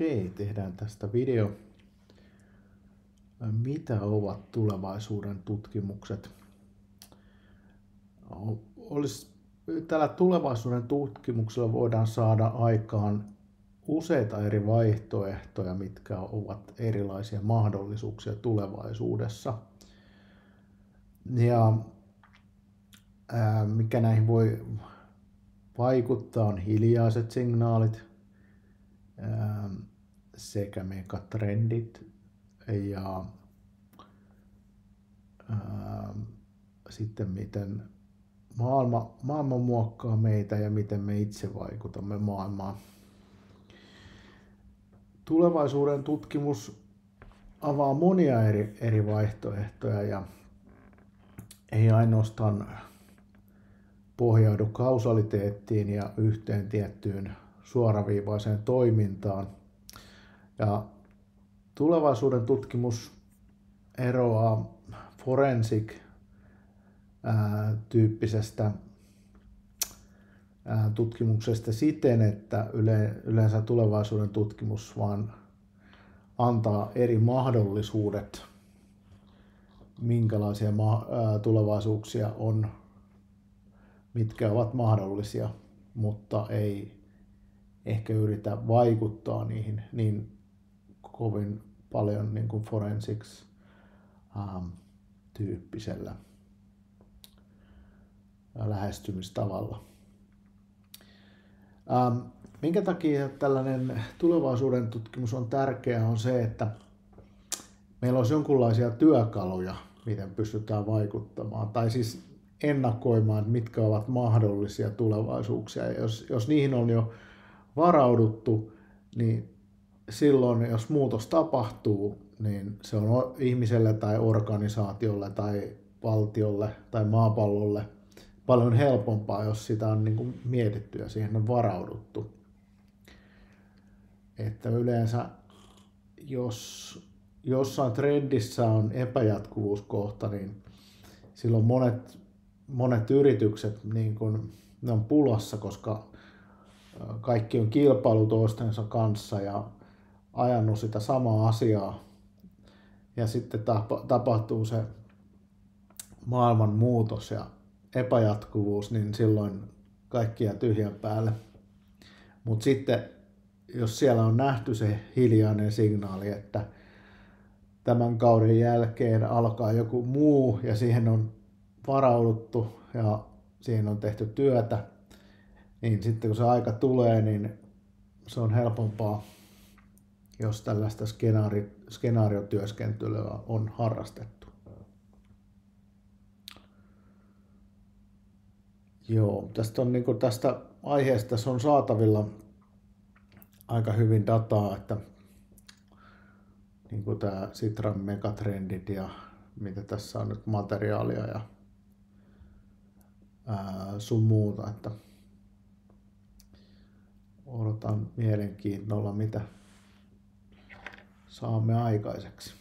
Okei, tehdään tästä video. Mitä ovat tulevaisuuden tutkimukset? Tällä tulevaisuuden tutkimuksella voidaan saada aikaan useita eri vaihtoehtoja, mitkä ovat erilaisia mahdollisuuksia tulevaisuudessa. Ja mikä näihin voi vaikuttaa on hiljaiset signaalit sekä megatrendit ja sitten miten maailma muokkaa meitä ja miten me itse vaikutamme maailmaan. Tulevaisuuden tutkimus avaa monia eri vaihtoehtoja ja ei ainoastaan pohjaudu kausaliteettiin ja yhteen tiettyyn suoraviivaiseen toimintaan. Ja tulevaisuuden tutkimus eroaa forensic-tyyppisestä tutkimuksesta siten, että yleensä tulevaisuuden tutkimus vaan antaa eri mahdollisuudet, minkälaisia tulevaisuuksia on, mitkä ovat mahdollisia, mutta ei ehkä yritä vaikuttaa niihin niin kovin paljon niin kuin forensics-tyyppisellä lähestymistavalla. Minkä takia tällainen tulevaisuuden tutkimus on tärkeää on se, että meillä olisi jonkinlaisia työkaluja, miten pystytään vaikuttamaan, tai siis ennakoimaan, mitkä ovat mahdollisia tulevaisuuksia. Ja jos niihin on jo varauduttu, niin silloin, jos muutos tapahtuu, niin se on ihmiselle tai organisaatiolle tai valtiolle tai maapallolle paljon helpompaa, jos sitä on niin kuin mietitty ja siihen on varauduttu. Että yleensä, jos jossain trendissä on epäjatkuvuuskohta, niin silloin monet yritykset niin kuin, ne on pulassa, koska kaikki on kilpailu toistensa kanssa ja ajanut sitä samaa asiaa. Ja sitten tapahtuu se maailman muutos ja epäjatkuvuus, niin silloin kaikki jää tyhjän päälle. Mutta sitten, jos siellä on nähty se hiljainen signaali, että tämän kauden jälkeen alkaa joku muu ja siihen on varauduttu ja siihen on tehty työtä, niin sitten kun se aika tulee, niin se on helpompaa, jos tällaista skenaariotyöskentelyä on harrastettu. Joo, tästä aiheesta on saatavilla aika hyvin dataa, että niin kuin tämä Sitran megatrendit ja mitä tässä on nyt materiaalia ja sun muuta, että odotan mielenkiinnolla, mitä saamme aikaiseksi.